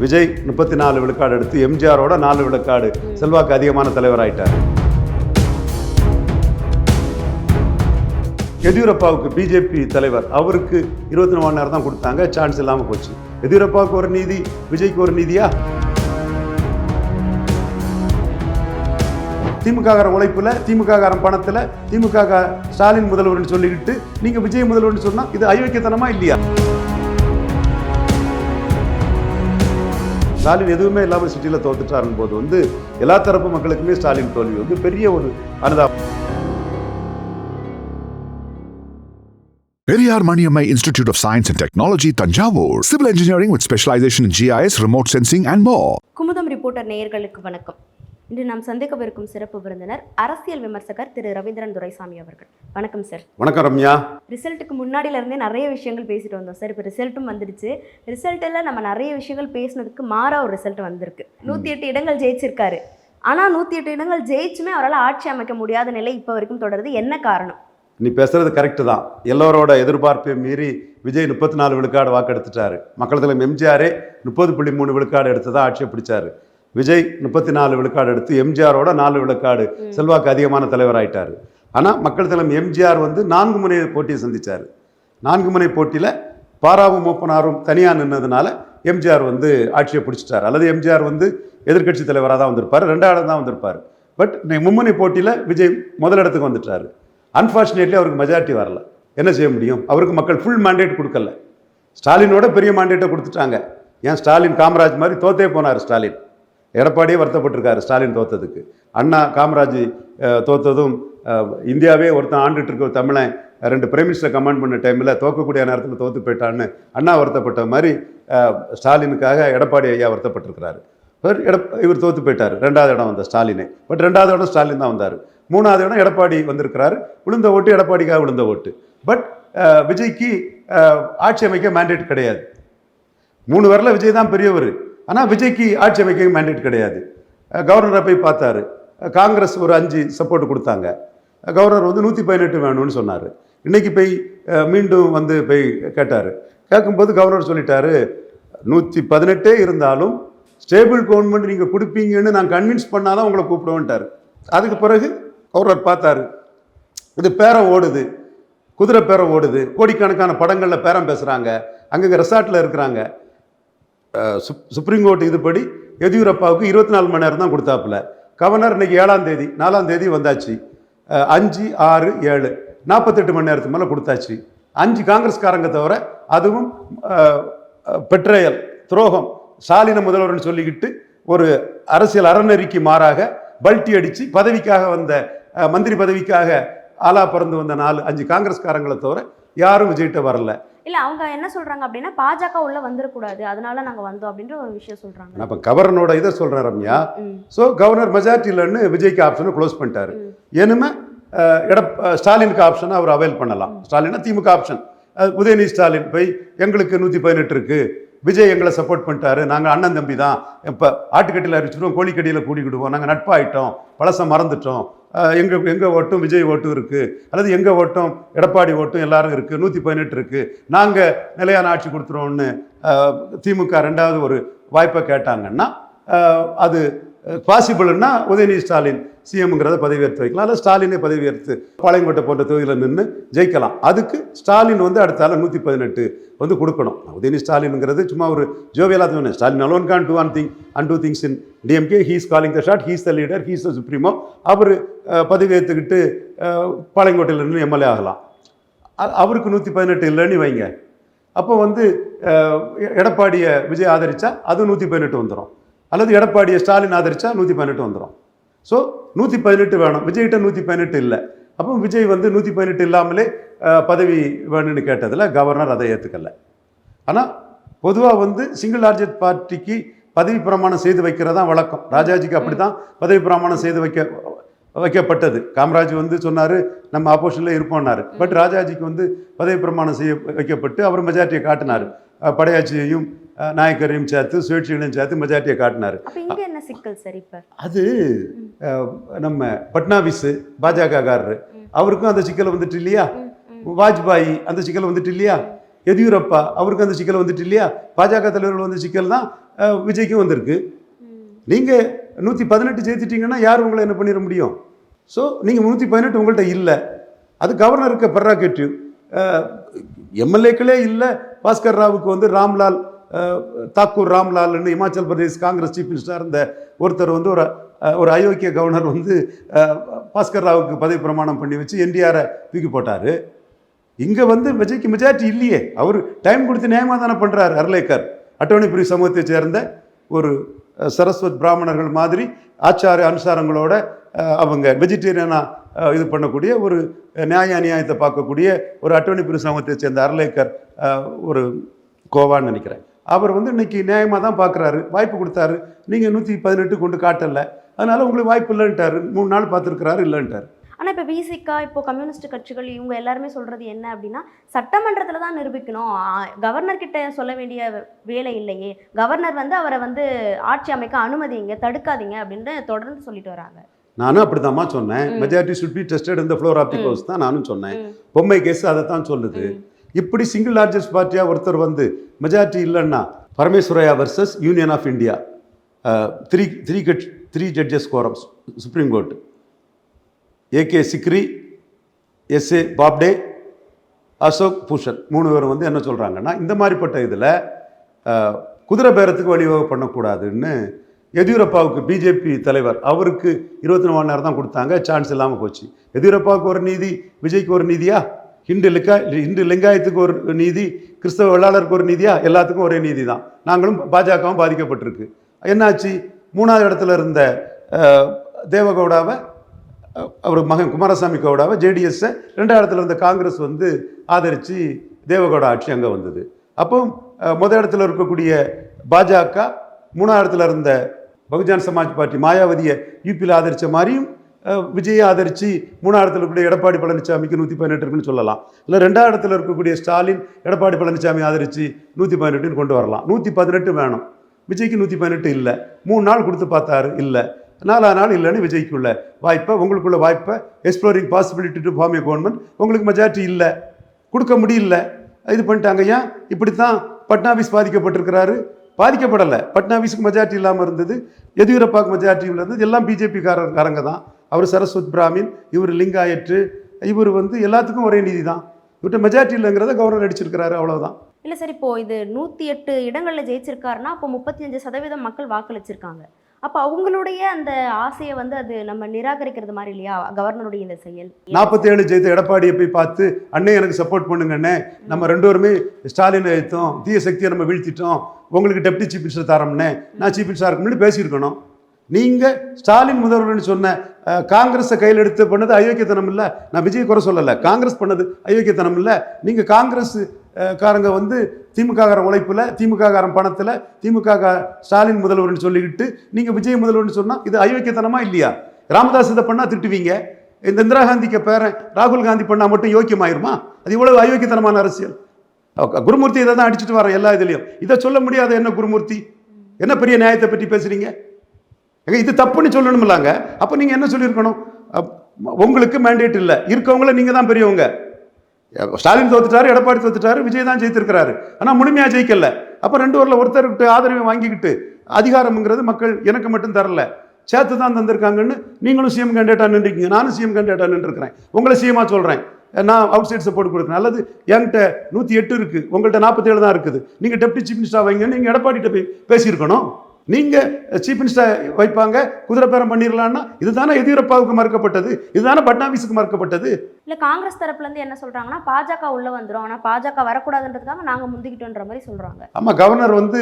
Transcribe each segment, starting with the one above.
விஜய் 34 விழுக்காடு எடுத்து எம்ஜிஆரோட 4 விழுக்காடு செல்வாக்கு அதிகமான தலைவர் ஆயிட்டார். எதியூரப்பாவுக்கு பிஜேபி தலைவர் அவருக்கு 24 மணி நேரம் தான் கொடுத்தாங்க, சான்ஸ் இல்லாமல் போச்சு. எதியூரப்பாவுக்கு ஒரு நீதி, விஜய்க்கு ஒரு நீதியா? திமுக உழைப்புல, திமுக பணத்துல, திமுக ஸ்டாலின் முதல்வர்னு சொல்லிக்கிட்டு நீங்க விஜய் முதல்வர்னு சொன்னா இது அயோக்கியத்தனமா இல்லையா? ஸ்டாலின் எதுவுமே இல்லாமல் சிட்டியில் தோத்துட்டாருன்னு போது எல்லா தரப்பு மக்களுக்குமே ஸ்டாலின் தோல்வி பெரிய ஒரு அனுதாபம். Periyar Maniammai Institute of Science and Technology, Tanjavur. Civil engineering with specialization in GIS, remote sensing and more. Kumudam reporter நேயர்களுக்கு வணக்கம். இன்று நாம் சந்திக்கவிருக்கும் சிறப்பு விருந்தினர் அரசியல் விமர்சகர் திரு ரவீந்திரன் துரைசாமி அவர்கள். வணக்கம் சார். வணக்கம் ரம்யா. ரிசல்ட்டுக்கு முன்னாடியில இருந்தே நிறைய விஷயங்கள் பேசிட்டு வந்தோம் சார். இப்போ ரிசல்ட்டும் வந்துடுச்சு. ரிசல்ட்டில் நம்ம நிறைய விஷயங்கள் பேசினதுக்கு மாறா ஒரு ரிசல்ட் வந்திருக்கு. 108 இடங்கள் ஜெயிச்சிருக்காரு. ஆனால் 108 இடங்கள் ஜெயிச்சுமே அவரால் ஆட்சி அமைக்க முடியாத நிலை இப்போ வரைக்கும் தொடருது. என்ன காரணம்? நீ பேசுறது கரெக்டு தான். எல்லோரோட எதிர்பார்ப்பை மீறி விஜய் 34 விழுக்காடு வாக்கு எடுத்துட்டாரு. மக்கள் தலைவர் எம்ஜிஆரே 30.3 விழுக்காடு எடுத்து தான் ஆட்சியை பிடிச்சாரு. விஜய் 34 விழுக்காடு எடுத்து எம்ஜிஆரோட 4 விழுக்காடு செல்வாக்கு அதிகமான தலைவர் ஆயிட்டாரு. ஆனால் மக்கள் தலைவர் எம்ஜிஆர் 4 முனை போட்டியை சந்திச்சார். 4 முனை போட்டியில் பாராவும் மூப்பனாரும் தனியாக நின்னதுனால எம்ஜிஆர் ஆட்சியை பிடிச்சிட்டார். அல்லது எம்ஜிஆர் எதிர்கட்சி தலைவராக தான் வந்திருப்பார், 2ஆவது தான் வந்திருப்பார். பட் மும்முனை போட்டியில் விஜய் முதலிடத்துக்கு வந்துட்டார். அன்ஃபார்ச்சுனேட்லி அவருக்கு மெஜாரிட்டி வரல. என்ன செய்ய முடியும்? அவருக்கு மக்கள் ஃபுல் மேண்டேட் கொடுக்கல. ஸ்டாலினோட பெரிய மேண்டேட்டை கொடுத்துட்டாங்க. ஏன் ஸ்டாலின் காமராஜ் மாதிரி தோத்தே போனார். ஸ்டாலின் எடப்பாடியே வருத்தப்பட்டிருக்காரு ஸ்டாலின் தோத்ததுக்கு. அண்ணா காமராஜ் தோத்ததும் இந்தியாவே ஒருத்தன் ஆண்டுட்டு இருக்க தமிழன் 2 பிரைம் மினிஸ்டர் கமாண்ட் பண்ண டைமில் தோக்கக்கூடிய நேரத்தில் தோற்று போயிட்டான்னு அண்ணா வருத்தப்பட்ட மாதிரி ஸ்டாலினுக்காக எடப்பாடி ஐயா வருத்தப்பட்டிருக்கிறாரு. இவர் தோற்று போயிட்டார். 2ஆவது இடம் வந்த ஸ்டாலினே. பட் 2ஆவது இடம் ஸ்டாலின் தான் வந்தார். 3ஆவது இடம் எடப்பாடி வந்திருக்கிறாரு. விழுந்த ஓட்டு எடப்பாடிக்காக விழுந்த ஓட்டு. பட் விஜய்க்கு ஆட்சி அமைக்க மேண்டேட் கிடையாது. 3 வரல விஜய் தான் பெரியவர். ஆனால் விஜய்க்கு ஆட்சி அமைக்க மேண்டேட் கிடையாது. கவர்னரை போய் பார்த்தாரு. காங்கிரஸ் ஒரு 5 சப்போர்ட் கொடுத்தாங்க. கவர்னர் 118 வேணும்னு சொன்னார். இன்னைக்கு போய் மீண்டும் போய் கேட்டார். கேட்கும்போது கவர்னர் சொல்லிட்டாரு, 118 இருந்தாலும் ஸ்டேபிள் கவர்மெண்ட் நீங்கள் கொடுப்பீங்கன்னு நான் கன்வின்ஸ் பண்ணாதான் உங்களை கூப்பிடுவேன்ட்டார். அதுக்கு பிறகு கவர்னர் பார்த்தாரு, இது பேரம் ஓடுது, குதிரை பேரம் ஓடுது, கோடிக்கணக்கான படங்களில் பேரம் பேசுகிறாங்க, அங்கங்கே ரெசார்ட்டில் இருக்கிறாங்க. சுப்ரீம் கோர்ட் இதுபடி எதியூரப்பாவுக்கு 24 மணி நேரம் தான் கொடுத்தாப்புல. கவர்னர் இன்னைக்கு 7ஆம் தேதி 4ஆம் தேதி வந்தாச்சு. 5, 6, 7 48 மணி நேரத்துக்கு மேலே கொடுத்தாச்சு. 5 காங்கிரஸ்காரங்க தவிர, அதுவும் பெட்ரேயல் துரோகம், ஸ்டாலின முதல்வர்னு சொல்லிக்கிட்டு ஒரு அரசியல் அறநெறிக்கு மாறாக பல்ட்டி அடித்து பதவிக்காக வந்த மந்திரி பதவிக்காக ஆலா பறந்து வந்த 4-5 காங்கிரஸ்காரங்களை தவிர யாரும் விஜய்கிட்ட வரல. இல்லை, அவங்க என்ன சொல்கிறாங்க அப்படின்னா பாஜக உள்ள வந்துடக்கூடாது, அதனால நாங்கள் வந்தோம் அப்படின்ற ஒரு விஷயம் சொல்கிறாங்க. நான் இப்போ கவர்னரோட இதை சொல்கிறேன் ரம்யா. ஸோ கவர்னர் மெஜாரிட்டி இல்லைன்னு விஜய்க்கு ஆப்ஷனை க்ளோஸ் பண்ணிட்டாரு. ஏனுமே ஸ்டாலினுக்கு ஆப்ஷனை அவர் அவைல் பண்ணலாம். ஸ்டாலினா திமுக ஆப்ஷன். உதயநிதி ஸ்டாலின் போய் எங்களுக்கு 118 இருக்குது, விஜய் எங்களை சப்போர்ட் பண்ணிட்டாரு, நாங்கள் அண்ணன் தம்பி தான், இப்போ ஆட்டுக்கட்டியில் அரிச்சிடுவோம், கோழிக்கடியில் கூடிக்கிடுவோம், நாங்கள் நட்பாயிட்டோம், பழசம் மறந்துட்டோம், எங்கள் ஓட்டும் விஜய் ஓட்டும் இருக்குது, அல்லது எங்கள் ஓட்டும் எடப்பாடி ஓட்டும் எல்லாரும் இருக்குது, 118 இருக்குது, நாங்கள் நிலையான ஆட்சி கொடுத்துருவோம்னு திமுக 2ஆவது ஒரு வாய்ப்பை கேட்டாங்கன்னா அது பாசிபிள்னா உதயநிதி ஸ்டாலின் சிஎம்ங்கிறத பதவி ஏற்று வைக்கலாம். அல்லது ஸ்டாலினே பதவி ஏற்று பாளையங்கோட்டை போன்ற தொகுதியில் நின்று ஜெயிக்கலாம். அதுக்கு ஸ்டாலின் அடுத்தால 118 கொடுக்கணும். உதயநிதி ஸ்டாலின்ங்கிறது சும்மா ஒரு ஜோவியலா தான். Stalin alone can do one thing and 2 things in DMK. He is calling the shot, he is the leader, he is the supremo. அவர் பதவி ஏற்றுக்கிட்டு பாளையங்கோட்டையில் நின்று எம்எல்ஏ ஆகலாம். அவருக்கு 118 இல்லைன்னு வைங்க. அப்போ எடப்பாடியை விஜய் ஆதரிச்சா அது 118 வந்துடும். அல்லது எடப்பாடியை ஸ்டாலின் ஆதரிச்சா 118 வந்துடும். ஸோ 118 வேணும். விஜய்கிட்ட 118 இல்லை. அப்போ விஜய் 118 இல்லாமலே பதவி வேணும்னு கேட்டதில் கவர்னர் அதை ஏற்றுக்கல. ஆனால் பொதுவாக சிங்கிள் லார்ஜஸ்ட் பார்ட்டிக்கு பதவி பிரமாணம் செய்து வைக்கிறதா வழக்கம். ராஜாஜிக்கு அப்படி தான் பதவி பிரமாணம் செய்து வைக்கப்பட்டது. காமராஜ் சொன்னார் நம்ம ஆப்போசிஷனில் இருப்போம்னாரு. பட் ராஜாஜிக்கு பதவி பிரமாணம் செய்ய வைக்கப்பட்டு அவர் மெஜாரிட்டியை காட்டினார். படையாட்சியையும் நாயக்கரையும் சேர்த்து சுயேட்சைகளையும் சேர்த்து மெஜாரிட்டியை காட்டினார். அது நம்ம பட்னாவிஸ் பாஜகக்காரரு, அவருக்கும் அந்த சிக்கல் இல்லையா? வாஜ்பாய் அந்த சிக்கல் இல்லையா? எதியூரப்பா அவருக்கு அந்த சிக்கல் வந்துட்டு இல்லையா? பாஜக தலைவர்கள் வந்த சிக்கல் தான் விஜய்க்கும் வந்திருக்கு. நீங்கள் 118 ஜெயிச்சிட்டிங்கன்னா யார் உங்களை என்ன பண்ணிட முடியும்? ஸோ நீங்கள் 118 உங்கள்கிட்ட இல்லை. அது கவர்னருக்கு பெர்ராகேட்டிவ். எம்எல்ஏக்களே இல்லை. பாஸ்கர் ராவுக்கு வந்து ராம்லால் தாக்கூர் ராம்லால்னு இமாச்சல் பிரதேஷ் காங்கிரஸ் சீஃப் மினிஸ்டராக இருந்த ஒருத்தர் வந்து ஒரு அயோக்கிய கவர்னர் வந்து பாஸ்கர் ராவுக்கு பதவி பிரமாணம் பண்ணி வச்சு என்டிஆரை தூக்கி போட்டார். இங்கே வந்து விஜய்க்கு மெஜாரிட்டி இல்லையே. அவர் டைம் கொடுத்து நியாயமாக தானே பண்ணுறாரு. அர்லேக்கர் அட்டோனி பிரிவு சமூகத்தை சேர்ந்த ஒரு சரஸ்வத் பிராமணர்கள் மாதிரி ஆச்சார அனுசாரங்களோட அவங்க வெஜிடேரியனாக இது பண்ணக்கூடிய ஒரு நியாய அநியாயத்தை பார்க்கக்கூடிய ஒரு அட்டோனி பிரிவு சமூகத்தை சேர்ந்த அர்லேக்கர் ஒரு கோவான்னு நினைக்கிறேன். அவர் வந்து இன்னைக்கு நியாயமாக தான் பார்க்குறாரு. வாய்ப்பு கொடுத்தாரு. நீங்கள் 118 கொண்டு காட்டலை, அதனால் உங்களுக்கு வாய்ப்பு இல்லைன்ட்டார். 3 நாள் பார்த்துருக்கிறாரு, இல்லைன்ட்டார். ஆனால் இப்போ விசிகா, இப்போ கம்யூனிஸ்ட் கட்சிகள் இவங்க எல்லாருமே சொல்கிறது என்ன அப்படின்னா, சட்டமன்றத்தில் தான் நிரூபிக்கணும், கவர்னர்கிட்ட சொல்ல வேண்டிய வேலை இல்லையே, கவர்னர் வந்து அவரை வந்து ஆட்சி அமைக்க அனுமதிங்க, தடுக்காதீங்க அப்படின்னு தொடர்ந்து சொல்லிட்டு வராங்க. நானும் அப்படித்தாம்மா சொன்னேன். Majority should be tested in the floor of the house தான் நானும் சொன்னேன். பொம்மை கேஸ் அதை தான் சொல்லுது. இப்படி சிங்கிள் லார்ஜஸ்ட் பார்ட்டியாக ஒருத்தர் வந்து மெஜாரிட்டி இல்லைன்னா, Parameswaraiah versus union of India, three judges quorum supreme court, A K Sikri, S A Bobde, Ashok Bhushan 3 பேரும் வந்து என்ன சொல்கிறாங்கன்னா, இந்த மாதிரிப்பட்ட இதில் குதிரை பேரத்துக்கு வழிவகை பண்ணக்கூடாதுன்னு எதியூரப்பாவுக்கு பிஜேபி தலைவர் அவருக்கு 24 மணி நேரம் தான் கொடுத்தாங்க. சான்ஸ் இல்லாமல் போச்சு. எதியூரப்பாவுக்கு ஒரு நீதி, விஜய்க்கு ஒரு நீதியா? இந்து லிங்காயத்துக்கு ஒரு நீதி, கிறிஸ்தவ வெள்ளாளருக்கு ஒரு நீதியா? எல்லாத்துக்கும் ஒரே நீதி தான். நாங்களும் பாஜகவும் பாதிக்கப்பட்டிருக்கு. என்னாச்சு? 3ஆவது இடத்துல இருந்த தேவகவுடாவை, அவர் மகன் குமாரசாமி கவுடாவை, ஜேடிஎஸ்ஸை 2ஆவது இடத்துல இருந்த காங்கிரஸ் வந்து ஆதரித்து தேவகவுடா ஆட்சி அங்கே வந்தது. அப்போ முதல் இடத்துல இருக்கக்கூடிய பாஜக 3ஆவது இடத்துல இருந்த பகுஜன் சமாஜ் பார்ட்டி மாயாவதியை யூபியில் ஆதரித்த மாதிரியும் விஜயை ஆதரித்து 3ஆவது இடத்துல இருக்கக்கூடிய எடப்பாடி பழனிசாமிக்கு 118 இருக்குன்னு சொல்லலாம். இல்லை 2ஆவது இடத்துல இருக்கக்கூடிய ஸ்டாலின் எடப்பாடி பழனிசாமி ஆதரித்து 118 கொண்டு வரலாம். 118 வேணும். விஜய்க்கு 118 இல்லை. 3 நாள் கொடுத்து பார்த்தாரு, இல்லை. 4ஆவது நாள் இல்லைன்னு விஜய்க்குள்ள வாய்ப்பை, உங்களுக்குள்ள வாய்ப்பை, exploring possibility to form a government, உங்களுக்கு மெஜாரிட்டி இல்லை, கொடுக்க முடியல, இது பண்ணிட்டாங்க. ஏன் இப்படித்தான் பட்னாவிஸ் பாதிக்கப்பட்டிருக்கிறாரு? பாதிக்கப்படலை. பட்னாவிஸுக்கு மெஜாரிட்டி இல்லாமல் இருந்தது, எதியூரப்பாவுக்கு மெஜாரிட்டி இருந்தது. எல்லாம் பிஜேபி காரங்க தான். அவர் சரஸ்வத் பிராமின், இவர் லிங்காயற்று, இவர் வந்து எல்லாத்துக்கும் ஒரே நீதி தான். இவர்கிட்ட மெஜாரிட்டி இல்லைங்கிறத கவர்னர் அடிச்சிருக்கிறாரு, அவ்வளோதான். இல்லை சார், இப்போது இது 108 இடங்களில் ஜெயிச்சிருக்காருன்னா அப்போ 35% மக்கள் வாக்களிச்சிருக்காங்க. அப்போ அவங்களுடைய அந்த ஆசையை வந்து அது நம்ம நிராகரிக்கிறது மாதிரி இல்லையா கவர்னருடைய இந்த செயல்? 47 ஜெயித்த எடப்பாடியை போய் பார்த்து, அண்ணே எனக்கு சப்போர்ட் பண்ணுங்கண்ணே, நம்ம 2 பேருமே ஸ்டாலினை எழுத்தோம், தீய சக்தியை நம்ம வீழ்த்திட்டோம், உங்களுக்கு டெப்டி சீஃப் மினிஸ்டர் தரோம்னே, நான் சீஃப் மினிஸ்டர் முன்னாடி பேசியிருக்கணும். நீங்கள் ஸ்டாலின் முதல்வர்னு சொன்ன காங்கிரஸை கையில் எடுத்து பண்ணது அயோக்கியத்தனம் இல்லை. நான் விஜய் குறை சொல்லலை, காங்கிரஸ் பண்ணது அயோக்கியத்தனம் இல்லை. நீங்கள் காங்கிரஸ் காரங்க வந்து திமுக உழைப்பில், திமுக பணத்தில், திமுக ஸ்டாலின் முதல்வர்னு சொல்லிக்கிட்டு நீங்கள் விஜய் முதல்வர்னு சொன்னால் இது அயோக்கியத்தனமா இல்லையா? ராமதாஸ் இதை பண்ணால் திட்டுவீங்க. இந்த இந்திரா காந்திக்கு பேரன் ராகுல் காந்தி பண்ணால் மட்டும் யோக்கியமாயிருமா? அது இவ்வளவு அயோக்கியத்தனமான அரசியல். குருமூர்த்தி இதை தான் அடிச்சுட்டு வரோம் எல்லா இதுலையும். இதை சொல்ல முடியாத என்ன குருமூர்த்தி? என்ன பெரிய நியாயத்தை பற்றி பேசுறீங்க? இது தப்புன்னு சொல்லணும்லாங்க. அப்போ நீங்கள் என்ன சொல்லியிருக்கணும்? உங்களுக்கு மேண்டேட் இல்லை, இருக்கவங்கள நீங்கள் தான் பெரியவங்க. ஸ்டாலின் தோத்துட்டாரு, எடப்பாடி தோத்துட்டாரு, விஜய் தான் ஜெயித்திருக்கிறாரு. ஆனால் முழுமையாக ஜெயிக்கல. அப்போ 2 ஊரில் ஒருத்தர்கிட்ட ஆதரவை வாங்கிக்கிட்டு அதிகாரம்ங்கிறது மக்கள் எனக்கு மட்டும் தரல, சேர்த்து தான் தந்திருக்காங்கன்னு நீங்களும் சிஎம் கேண்டிடேட்டாக நின்றுருக்கீங்க, நானும் சிஎம் கேண்டிடேட்டாக நின்றுருக்கிறேன். உங்களை சிஎம்மாக சொல்கிறேன், நான் அவுட் சைட் சப்போர்ட் கொடுக்குறேன். அல்லது என்கிட்ட 108 இருக்குது, உங்கள்கிட்ட 47 தான் இருக்குது, நீங்கள் டெப்டி சீஃப் மினிஸ்டர் வைங்கன்னு நீங்கள் எடப்பாடிகிட்ட போய் பேசியிருக்கணும். நீங்கள் சீஃப் மினிஸ்டர் வைப்பாங்க, குதிரை பேரம் பண்ணிடலான்னா இதுதானே எதியூரப்பாவுக்கு மறுக்கப்பட்டது, இதுதானே பட்னாவிஸுக்கு மறுக்கப்பட்டது. இல்லை காங்கிரஸ் தரப்புலேருந்து என்ன சொல்கிறாங்கன்னா, பாஜக உள்ளே வந்துடும், ஆனால் பாஜக வரக்கூடாதுன்றதுக்காக நாங்கள் முந்திக்கிட்டோன்ற மாதிரி சொல்கிறாங்க. ஆமாம், கவர்னர் வந்து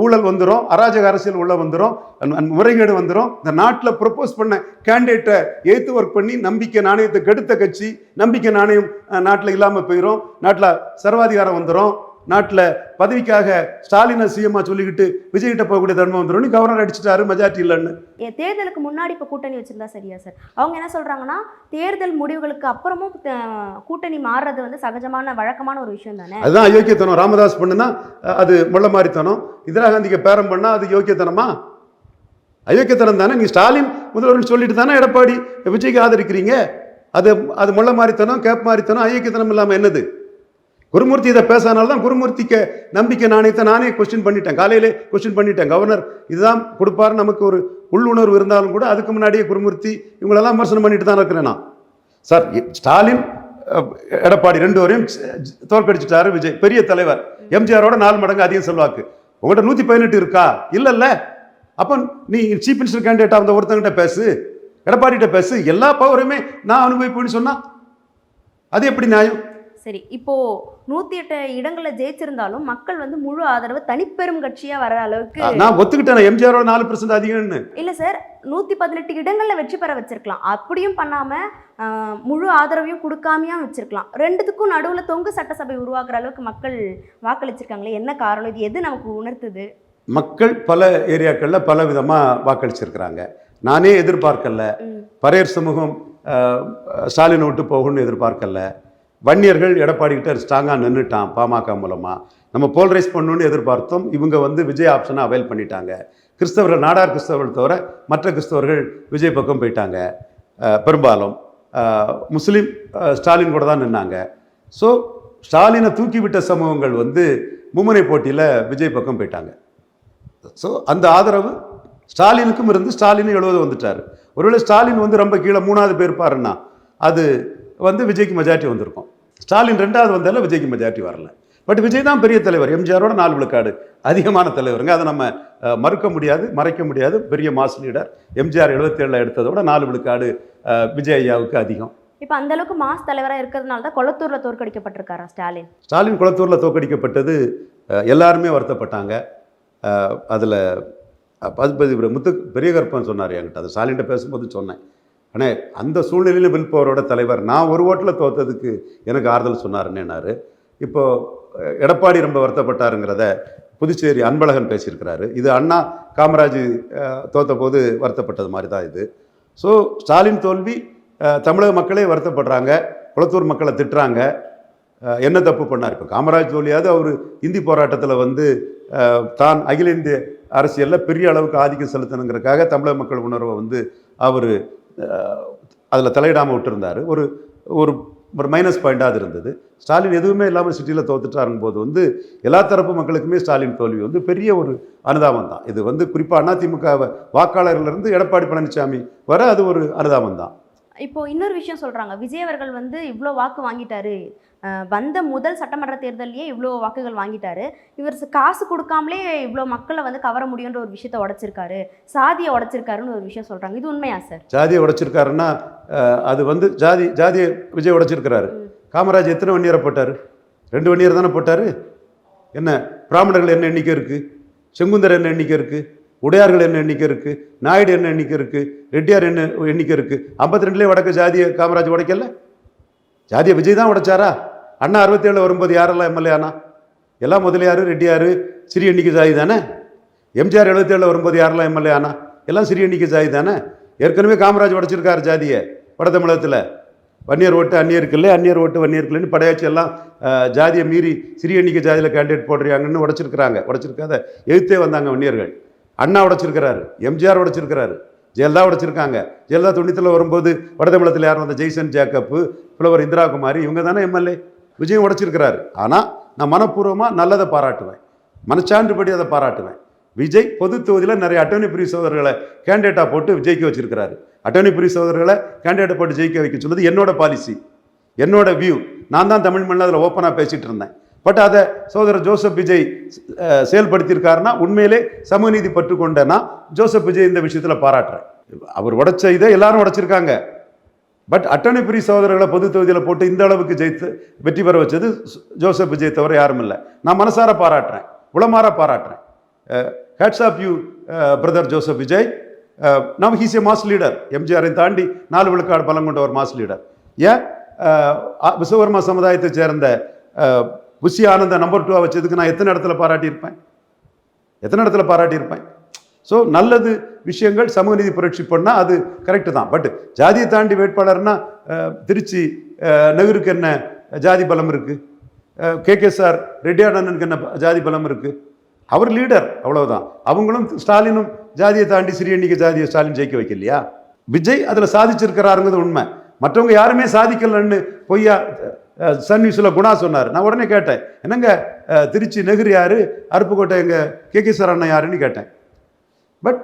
ஊழல் வந்துடும், அராஜக அரசியல் உள்ளே வந்துடும், முறைகேடு வந்துடும். இந்த நாட்டில் ப்ரொப்போஸ் பண்ண கேண்டிடேட்டை எய்த்து ஒர்க் பண்ணி நம்பிக்கை நாணயத்தை கெடுத்த கட்சி, நம்பிக்கை நாணயம் நாட்டில் இல்லாமல் போயிடும், நாட்டில் சர்வாதிகாரம் வந்துடும், நாட்டில் பதவிக்காக ஸ்டாலினை சிஎம்மா சொல்லிக்கிட்டு விஜய்கிட்ட போகக்கூடிய தன்மை வந்துடும். கவர்னர் அடிச்சுட்டாரு, மெஜாரிட்டி இல்லைன்னு. தேர்தலுக்கு முன்னாடி இப்போ கூட்டணி வச்சிருந்தா சரியா சார்? அவங்க என்ன சொல்றாங்கன்னா, தேர்தல் முடிவுகளுக்கு அப்புறமும் கூட்டணி மாறுறது வந்து சகஜமான வழக்கமான ஒரு விஷயம் தானே. அதுதான் அயோக்கியத்தனம். ராமதாஸ் பண்ணுனா அது முள்ள மாதிரித்தனம், இந்திரா காந்திக்கு பேரம் பண்ணா அது யோக்கியத்தனமா? அயோக்கியத்தனம் தானே. நீ ஸ்டாலின் முதல்வர்னு சொல்லிட்டு தானே எடப்பாடி விஜய்க்கு ஆதரிக்கிறீங்க. அது முள்ள மாதிரித்தனம், கேப் மாதிரித்தனம், அயோக்கியத்தனம் இல்லாமல் என்னது? குருமூர்த்தி இதை பேசாதனால தான் குருமூர்த்திக்கு நம்பிக்கை நாணயத்தை நானே கொஸ்டின் பண்ணிட்டேன், காலையிலே கொஸ்டின் பண்ணிட்டேன். கவர்னர் இதுதான் கொடுப்பாரு, நமக்கு ஒரு உள்ளுணர்வு இருந்தாலும் கூட அதுக்கு முன்னாடியே குருமூர்த்தி இவங்களெல்லாம் விமர்சனம் பண்ணிட்டு தான் இருக்கிறேன் நான். சார், ஸ்டாலின் எடப்பாடி 2 வரையும் தோற்கடிச்சிட்டாரு விஜய், பெரிய தலைவர். எம்ஜிஆரோட 4 மடங்கு அதிகம் செல்வாக்கு. உங்கள்கிட்ட 118 இருக்கா? இல்லைல்ல. அப்போ நீ சீஃப் மினிஸ்டர் கேண்டிடேட் அந்த ஒருத்தங்கிட்ட பேசு, எடப்பாடிகிட்ட பேசு. எல்லா பவருமே நான் அனுபவிப்பேன்னு சொன்னா அது எப்படி நியாயம்? சரி, இப்போ 108 இடங்களை ஜெயிச்சிருந்தாலும் மக்கள் வந்து முழு ஆதரவு தனிப்பெரும் கட்சியா வர அளவுக்கு நான் ஒத்துக்கிட்டேன். எம்ஜிஆரோட 4% அதிகம்னு. இல்ல சார், 118 இடங்கள்ல வெற்றி பெற வச்சிருக்கலாம். அப்படியும் பண்ணாம முழு ஆதரவையும் கொடுக்காமையும் வச்சிருக்கலாம். ரெண்டுத்துக்கும் நடுவுல தொங்கு சட்டசபை உருவாக்குற அளவுக்கு மக்கள் வாக்களிச்சிருக்காங்களே, என்ன காரணம்? இது எது நமக்கு உணர்த்துது? மக்கள் பல ஏரியாக்களில் பல விதமாக வாக்களிச்சிருக்கிறாங்க. நானே எதிர்பார்க்கல. பரையர் சமூகம் ஸ்டாலினை விட்டு போகணும்னு எதிர்பார்க்கல. வன்னியர்கள் எடப்பாடிக்கிட்ட ஸ்ட்ராங்காக நின்றுட்டான் பாமக மூலமாக. நம்ம போல்ரைஸ் பண்ணணுன்னு எதிர்பார்த்தோம். இவங்க வந்து விஜய் ஆப்ஷனை அவைல் பண்ணிட்டாங்க. கிறிஸ்தவர்கள், நாடார் கிறிஸ்தவர்கள் தவிர மற்ற கிறிஸ்தவர்கள் விஜய் பக்கம் போயிட்டாங்க. பெரும்பாலும் முஸ்லீம் ஸ்டாலின் கூட தான் நின்னாங்க. ஸோ ஸ்டாலினை தூக்கிவிட்ட சமூகங்கள் வந்து மும்முனை போட்டியில் விஜய் பக்கம் போயிட்டாங்க. ஸோ அந்த ஆதரவு ஸ்டாலினுக்கும் இருந்து ஸ்டாலினும் 70 வந்துட்டார். ஒருவேளை ஸ்டாலின் வந்து ரொம்ப கீழே 3வது பேர் பாருன்னா அது வந்து விஜய்க்கு மெஜாரிட்டி வந்திருக்கும். ஸ்டாலின் 2வது வந்தாலும் விஜய்க்கு மெஜாரிட்டி வரல. பட் விஜய் தான் பெரிய தலைவர். எம்ஜிஆரோட 4 விழுக்காடு அதிகமான தலைவருங்க. அதை நம்ம மறுக்க முடியாது, மறைக்க முடியாது. பெரிய மாஸ் லீடர். எம்ஜிஆர் 77 எடுத்ததோட 4 விழுக்காடு விஜய் ஐயாவுக்கு அதிகம். இப்போ அந்த அளவுக்கு மாஸ் தலைவராக இருக்கிறதுனால தான் கொளத்தூர்ல தோற்கடிக்கப்பட்டிருக்காரா ஸ்டாலின்? ஸ்டாலின் குளத்தூரில் தோற்கடிக்கப்பட்டது எல்லாருமே வருத்தப்பட்டாங்க. அதில் பதுபதி பெரிய கற்பன் சொன்னார் என்கிட்ட, அது ஸ்டாலின்கிட்ட பேசும்போது சொன்னேன். ஆனால் அந்த சூழ்நிலையில் வில் பவரோட தலைவர் நான் ஒரு ஓட்டில் தோற்றதுக்கு எனக்கு ஆறுதல் சொன்னாருன்னாரு. இப்போது எடப்பாடி ரொம்ப வருத்தப்பட்டாருங்கிறத புதுச்சேரி அன்பழகன் பேசியிருக்கிறாரு. இது அண்ணா காமராஜ் தோற்ற போது வருத்தப்பட்டது மாதிரி தான் இது. ஸோ ஸ்டாலின் தோல்வி தமிழக மக்களே வருத்தப்படுறாங்க, குளத்தூர் மக்களை திட்டுறாங்க. என்ன தப்பு பண்ணார்? இப்போ காமராஜ் தோல்வியாவது அவர் இந்தி போராட்டத்தில் வந்து தான் அகில இந்திய அரசியலில் பெரிய அளவுக்கு ஆதிக்கம் செலுத்தணுங்கிறதுக்காக தமிழக மக்கள் உணர்வை வந்து அவர் அதில் தலையிடாமல் விட்டுருந்தார். ஒரு ஒரு ஒரு மைனஸ் பாயிண்டாக இருந்தது. ஸ்டாலின் எதுவுமே இல்லாமல் சிட்டியில் தோத்துட்டாருங்க போது வந்து எல்லா தரப்பு மக்களுக்குமே ஸ்டாலின் தோல்வி வந்து பெரிய ஒரு அனுதாபம் தான். இது வந்து குறிப்பாக அதிமுக வாக்காளர்லேருந்து எடப்பாடி பழனிசாமி வர அது ஒரு அனுதாபம் தான். இப்போ இன்னொரு விஷயம் சொல்றாங்க, விஜய் அவர்கள் வந்து இவ்வளோ வாக்கு வாங்கிட்டாரு, வந்த முதல் சட்டமன்ற தேர்தலையே இவ்வளோ வாக்குகள் வாங்கிட்டாரு, இவர் காசு கொடுக்காமலே இவ்வளோ மக்களை வந்து கவர முடியுன்ற ஒரு விஷயத்தை உடைச்சிருக்காரு, சாதியை உடைச்சிருக்காருன்னு ஒரு விஷயம் சொல்றாங்க. இது உண்மையா சார்? ஜாதியை உடைச்சிருக்காருன்னா அது வந்து ஜாதியை விஜய் உடைச்சிருக்கிறாரு. காமராஜ் எத்தனை வன்னியரை போட்டார்? 2 வன்னியர் தானே போட்டார். என்ன பிராமணர்கள் என்ன எண்ணிக்கை இருக்குது? செங்குந்தர் என்ன எண்ணிக்கை இருக்குது? உடையார்கள் என்ன எண்ணிக்கை இருக்குது? நாயுடு என்ன எண்ணிக்கை இருக்குது? ரெட்டியார் என்ன எண்ணிக்கை இருக்குது? 52லே வடக்கு ஜாதியை காமராஜ் உடைக்கல. ஜாதியை விஜய் தான் உடைச்சாரா? அண்ணா 67 வரும்போது யாரெல்லாம் எம்எல்ஏ ஆனா? எல்லாம் முதலியார், ரெட்டியார், சிறிய எண்ணிக்கை ஜாதி தானே. எம்ஜிஆர் 77 வரும்போது யாரெல்லாம் எம்எல்ஏ ஆனா? எல்லாம் சிறிய எண்ணிக்கை ஜாதி தானே. ஏற்கனவே காமராஜ் உடைச்சிருக்காரு ஜாதியை. வட தமிழகத்தில் வன்னியர் ஓட்டு அந்நியருக்கு இல்லை, அந்நியர் ஓட்டு வன்னியருக்குன்னு படையாச்சி எல்லாம் ஜாதியை மீறி சிறிய எண்ணிக்கை ஜாதியில் கேண்டிடேட் போடுறாங்கன்னு உடைச்சிருக்காத எழுத்தே வந்தாங்க வன்னியர்கள். அண்ணா உடைச்சிருக்கிறாரு, எம்ஜிஆர் உடைச்சிருக்கிறாரு, ஜெயலலிதா உடைச்சிருக்காங்க. ஜெயலலிதா 90 வரும்போது வடதமிழத்தில் யார் வந்த ஜெய்சன் ஜேக்கப்பு, புலவர் இந்திரா குமாரி, இவங்க தானே எம்எல்ஏ. விஜயம் உடைச்சிருக்கிறாரு. ஆனால் நான் மனப்பூர்வமாக நல்லதை பாராட்டுவேன், மனச்சான்றுபடி அதை பாராட்டுவேன். விஜய் பொது தொகுதியில் நிறைய அட்டர்னி பிரிவு சகோதரர்களை கேண்டிடேட்டாக போட்டு ஜெயிக்க வச்சிருக்கிறாரு. அட்டர்னி பிரிவு சகோதரர்களை கேண்டிடேட்டை போட்டு ஜெயிக்க வைக்க சொன்னது என்னோட பாலிசி, என்னோட வியூ. நான் தான் தமிழ் மண்ணில் அதில் ஓப்பனாக பேசிகிட்டு இருந்தேன். பட் அதை சகோதரர் ஜோசப் விஜய் செயல்படுத்தியிருக்காருன்னா உண்மையிலே சமூக நீதி பற்று கொண்டேன்னா ஜோசப் விஜய் இந்த விஷயத்தில் பாராட்டுறேன். அவர் உடைச்ச இதை எல்லாரும் உடைச்சிருக்காங்க. பட் அட்டர்னி பிரிவு சகோதரர்களை பொது தொகுதியில் போட்டு இந்த அளவுக்கு ஜெயித்து வெற்றி பெற வச்சது ஜோசப் விஜய் தவிர யாரும் இல்லை. நான் மனசார பாராட்டுறேன், உளமாற பாராட்டுறேன். Hats off you brother Joseph Vijay. Now he's a mass leader. எம்ஜிஆரை தாண்டி 4 விழுக்காடு பலம் கொண்ட ஒரு மாஸ் லீடர். ஏன் விஸ்வகர்மா சமுதாயத்தை சேர்ந்த புஷி ஆனந்த நம்பர் 2 வச்சதுக்கு நான் எத்தனை இடத்துல பாராட்டியிருப்பேன். ஸோ நல்லது விஷயங்கள் சமூக நீதி புரட்சி பண்ணால் அது கரெக்டு தான். பட் ஜாதியை தாண்டி வேட்பாளர்னா திருச்சி நகருக்கு என்ன ஜாதி பலம் இருக்குது? KK ரெட்டியானனுக்கு என்ன ஜாதி பலம் இருக்குது? அவர் லீடர், அவ்வளவுதான். அவங்களும் ஸ்டாலினும் ஜாதியை தாண்டி சிறிய எண்ணிக்கை ஜாதியை ஸ்டாலின் ஜெயிக்க வைக்கலையா? விஜய் அதில் சாதிச்சிருக்கிறாருங்கிறது உண்மை. மற்றவங்க யாருமே சாதிக்கலன்னு பொய்யா சன் நியூஸில் குணா சொன்னார். நான் உடனே கேட்டேன், என்னங்க திருச்சி நெகிரி யார், அருப்புக்கோட்டை எங்கள் கே சார் அண்ணன் யாருன்னு கேட்டேன். பட்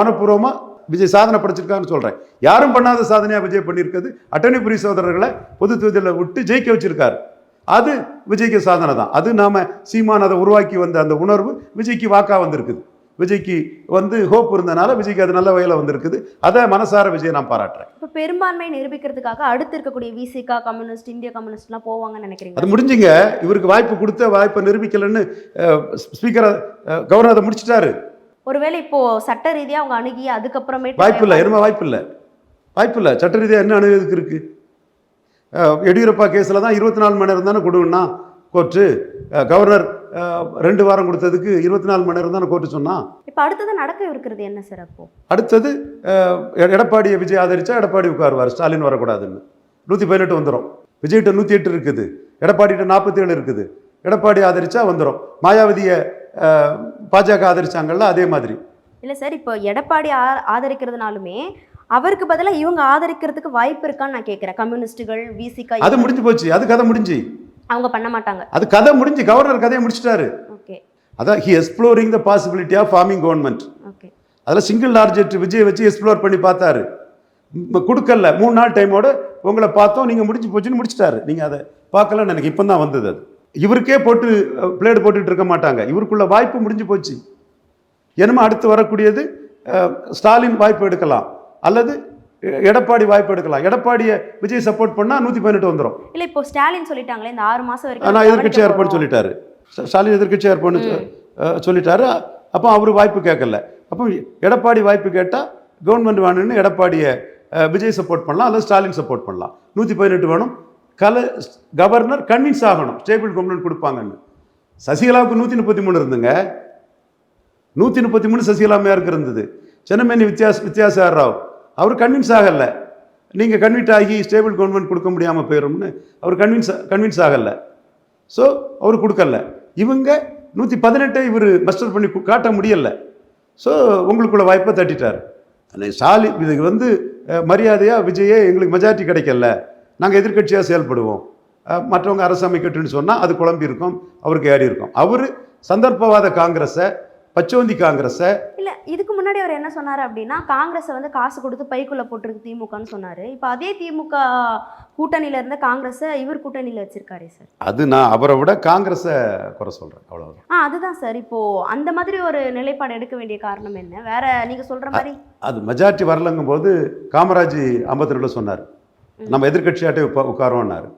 மனப்பூர்வமாக விஜய் சாதனை படைச்சிருக்காருன்னு சொல்கிறேன். யாரும் பண்ணாத சாதனையாக விஜய் பண்ணியிருக்கிறது அட்டனிபுரி சகோதரர்களை பொது தொகுதியில் விட்டு ஜெயிக்க வச்சிருக்காரு. அது விஜய்க்கு சாதனை தான். அது நாம் சீமான் அதை உருவாக்கி வந்த அந்த உணர்வு விஜய்க்கு வாக்காக வந்திருக்குது. விஜய்க்கு ஹோப் இருந்தனால விஜய்க்கு அது நல்ல வகையில் வந்திருக்குது. அதை மனசார விஜய் நான் பாராட்டுறேன். இப்போ பெரும்பான்மை நிரூபிக்கிறதுக்காக அடுத்து இருக்கக்கூடிய விசிகா, கம்யூனிஸ்ட், இந்திய கம்யூனிஸ்ட்லாம் போவாங்கன்னு நினைக்கிறீங்க? அது முடிஞ்சுங்க. இவருக்கு வாய்ப்பு கொடுத்த வாய்ப்பை நிரூபிக்கலன்னு ஸ்பீக்கரை கவர்னர் அதை முடிச்சிட்டாரு. ஒருவேளை இப்போ சட்ட ரீதியாக அவங்க அணுகி அதுக்கப்புறமேட்டு வாய்ப்பு இல்லை, என்னமா வாய்ப்பு இல்லை. சட்ட ரீதியாக என்ன அணுகிறதுக்கு இருக்கு? எடியூரப்பா கேஸில் தான் 24 மணி நேரம் தானே கொடுங்கன்னா கோர்ட்டு. கவர்னர் 2 வாரம் கொடுத்ததுக்கு 24 மணி நேரம் தானே கோர்ட்டு சொன்னா. இப்போ அடுத்தது நடக்க இருக்கிறது என்ன சார்? அப்போ அடுத்தது எடப்பாடியை விஜய் ஆதரிச்சா எடப்பாடி உட்காருவார், ஸ்டாலின் வரக்கூடாதுன்னு. 118 வந்துடும். விஜய்கிட்ட 108 இருக்குது, எடப்பாடிகிட்ட 47 இருக்குது. எடப்பாடி ஆதரிச்சா வந்துடும். மாயாவதியை பாஜக ஆதரிச்சாங்கல்ல, அதே மாதிரி. இல்லை சார், இப்போ எடப்பாடி ஆதரிக்கிறதுனாலுமே அவருக்கு பதிலாக இவங்க ஆதரிக்கிறதுக்கு வாய்ப்பு இருக்கான்னு நான் கேட்குறேன். கம்யூனிஸ்டுகள், விசிகா, அது முடிஞ்சு போச்சு. அது கதை முடிஞ்சு. அவங்க பண்ண மாட்டாங்க. அது கதை முடிஞ்சு. கவர்னர் கதையை முடிச்சிட்டாரு. ஓகே. அதான் he exploring the possibility of forming government. Okay. அதில் சிங்கிள் டார்கெட் விஜய் வச்சு எக்ஸ்ப்ளோர் பண்ணி பார்த்தாரு. கொடுக்கல. 3 நாள் டைமோட உங்களை பார்த்தோம், நீங்கள் முடிஞ்சு போச்சுன்னு முடிச்சிட்டாரு. நீங்கள் அதை பார்க்கலன்னு எனக்கு இப்போ தான் வந்தது. அது இவருக்கே போட்டு பிளேடு போட்டுட்டு இருக்க மாட்டாங்க. இவருக்குள்ள வாய்ப்பு முடிஞ்சு போச்சு. என்னமோ அடுத்து வரக்கூடியது ஸ்டாலின் வாய்ப்பு எடுக்கலாம், அல்லது எடப்பாடி வாய்ப்பு எடுக்கலாம். எடப்பாடியை விஜய் சப்போர்ட் பண்ணா 118 வந்துடும். இல்லை, இப்போ ஸ்டாலின் சொல்லிட்டாங்களே இந்த 6 மாசம் வரைக்கும் நான் எதிர்கட்சி ஏற்பாடு சொல்லிட்டாரு. ஸ்டாலின் எதிர்கட்சி ஏற்பாடு சொல்லிட்டாரு. அப்போ அவரு வாய்ப்பு கேட்கல. அப்போ எடப்பாடி வாய்ப்பு கேட்டால் கவர்மெண்ட் வேணும்னு எடப்பாடியை விஜய் சப்போர்ட் பண்ணலாம், அல்லது ஸ்டாலின் சப்போர்ட் பண்ணலாம். 118 வேணும். கவர்னர் கன்வின்ஸ் ஆகணும் ஸ்டேபிள் கவர்மெண்ட் கொடுப்பாங்கன்னு. சசிகலாவுக்கு 133 இருந்துங்க. 133 சசிகலா மேயருக்கு இருந்தது. சென்னமேனி வித்யாசாகர் ராவ் அவர் கன்வின்ஸ் ஆகலை. நீங்கள் கன்வின்ஸ் ஆகி ஸ்டேபிள் கவர்மெண்ட் கொடுக்க முடியாமல் போயிடும்னு அவர் கன்வின்ஸ் ஆகலை. ஸோ அவர் கொடுக்கல. இவங்க 118 இவர் மஸ்டர் பண்ணி காட்ட முடியலை. ஸோ உங்களுக்குள்ள வாய்ப்பை தட்டிட்டார். ஸ்டாலின் இதுக்கு மரியாதையாக விஜயே எங்களுக்கு மெஜாரிட்டி கிடைக்கல, நாங்கள் எதிர்கட்சியாக செயல்படுவோம், மற்றவங்க அரசு அமைக்கட்டுன்னு சொன்னால் அது குழம்பி இருக்கும், அவருக்கு ஏறி இருக்கும். அவர் சந்தர்ப்பவாத காங்கிரஸை, பச்சோந்தி காங்கிரஸை. இல்லை, இதுக்கு முன்னாடி அவர் என்ன சொன்னார் அப்படின்னா, காங்கிரஸை காசு கொடுத்து பைக்குள்ளே போட்டிருக்கு திமுகன்னு சொன்னார். இப்போ அதே திமுக கூட்டணியில் இருந்த காங்கிரஸை இவர் கூட்டணியில் வச்சிருக்காரு சார். அது நான் அவரை விட காங்கிரஸை குறை சொல்கிறேன், அவ்வளோதான். அதுதான் சார். இப்போது அந்த மாதிரி ஒரு நிலைப்பாடு எடுக்க வேண்டிய காரணம் என்ன? வேற நீங்கள் சொல்கிற மாதிரி அது மெஜாரிட்டி வரலங்கும் போது காமராஜ் 52 சொன்னார், நம்ம எதிர்கட்சியாட்டே உட்காரோன்னாரு.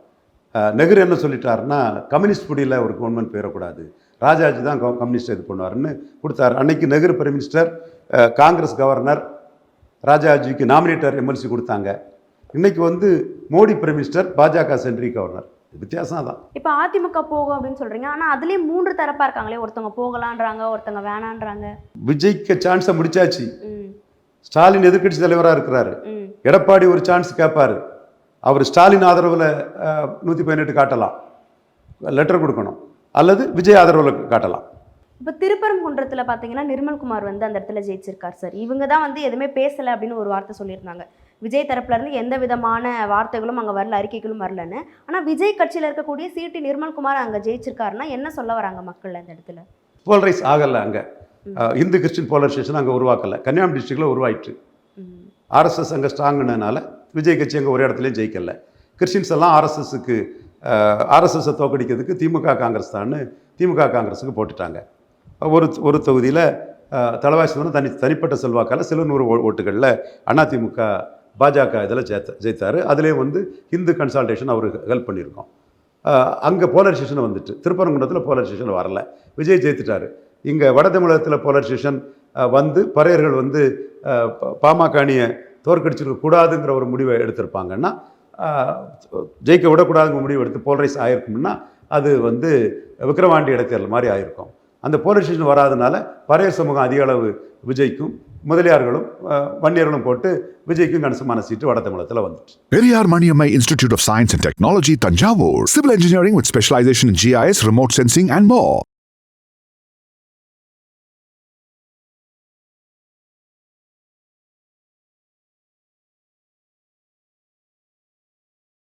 நெஹ்ரு என்ன சொல்லிட்டாருன்னா, கம்யூனிஸ்ட் புடியில் ஒரு கவர்மெண்ட் போயிடக்கூடாது, ராஜாஜி தான் கம்யூனிஸ்ட் இது பண்ணுவார்னு கொடுத்தாரு. அன்னைக்கு Nehru prime minister, Congress governor, ராஜாஜிக்கு நாமினேட்டர் எம்எல்சி கொடுத்தாங்க. இன்னைக்கு மோடி பிரைம் மினிஸ்டர், பாஜக சென்ட்ரி கவர்னர். வித்தியாசம் தான். இப்போ அதிமுக போகும் அப்படின்னு சொல்கிறீங்க, ஆனால் அதுலேயும் 3 தரப்பாக இருக்காங்களே. ஒருத்தவங்க போகலான்றாங்க, ஒருத்தவங்க வேணான்றாங்க. விஜய்க்கு சான்ஸை முடிச்சாச்சு. ஸ்டாலின் எதிர்கட்சி தலைவராக இருக்கிறாரு. எடப்பாடி ஒரு சான்ஸ் கேட்பாரு. அவர் ஸ்டாலின் ஆதரவில் 118 காட்டலாம், லெட்டர் கொடுக்கணும், அல்லது விஜய் ஆதரவில் காட்டலாம். இப்போ திருப்பரங்குன்றத்தில் பார்த்தீங்கன்னா நிர்மல்குமார் அந்த இடத்துல ஜெயிச்சிருக்கார் சார். இவங்க தான் எதுவுமே பேசலை அப்படின்னு ஒரு வார்த்தை சொல்லியிருந்தாங்க. விஜய் தரப்புலேருந்து எந்த விதமான வார்த்தைகளும் அங்கே வரல, அறிக்கைகளும் வரலன்னு. ஆனால் விஜய் கட்சியில் இருக்கக்கூடிய சிடி நிர்மல்குமார் அங்கே ஜெயிச்சிருக்காருன்னா என்ன சொல்ல வராங்க மக்கள் அந்த இடத்துல? போலரைஸ் ஆகலை. அங்கே இந்து கிறிஸ்டின் போலரைசேஷன் அங்கே உருவாக்கலை. கன்னியாகுமரி டிஸ்ட்ரிக்டில் உருவாயிற்று. ஆர்எஸ்எஸ் அங்கே ஸ்ட்ராங்குனால விஜய் கட்சி அங்கே ஒரு இடத்துலையும் ஜெயிக்கலை. கிறிஸ்டின்ஸ் எல்லாம் ஆர்எஸ்எஸ்ஸை தோக்கடிக்கிறதுக்கு திமுக காங்கிரஸ் தான் திமுக காங்கிரஸுக்கு போட்டுட்டாங்க. ஒரு தொகுதியில் தலவாசி தனிப்பட்ட செல்வாக்கால் சில 100 ஓட்டுகளில் அதிமுக பாஜக இதில் ஜெயித்தார். அதுலேயும் ஹிந்து கன்சால்டேஷன் அவர் ஹெல்ப் பண்ணியிருக்கோம். அங்கே போலரைசேஷன் வந்துட்டு, திருப்பரங்குன்றத்தில் போலரைசேஷன் வரல, விஜய் ஜெயித்துட்டார். இங்கே வட தமிழகத்தில் போலரைசேஷன் பறையர்கள் பாமக அணியை தோற்கடிச்சிருக்க கூடாதுங்கிற ஒரு முடிவை எடுத்திருப்பாங்கன்னா, ஜெயிக்க விடக்கூடாதுங்கிற முடிவு எடுத்து போலரைஸ் ஆகிருக்கும்னா அது விக்கிரவாண்டி இடைத்தேர்தல் மாதிரி ஆகிருக்கும். அந்த போலரைசேஷன் வராதனால பறையர் சமூகம் அதிக அளவு விஜய்க்கும், முதலியார்களும் வன்னியர்களும் போட்டு விஜய்க்கும் கணிசமான சீட்டு வட தமிழகத்தில் வந்துச்சு. Periyar Maniammai Institute of Science and Technology, Tanjavur. Civil engineering with specialization in GIS, remote sensing and more.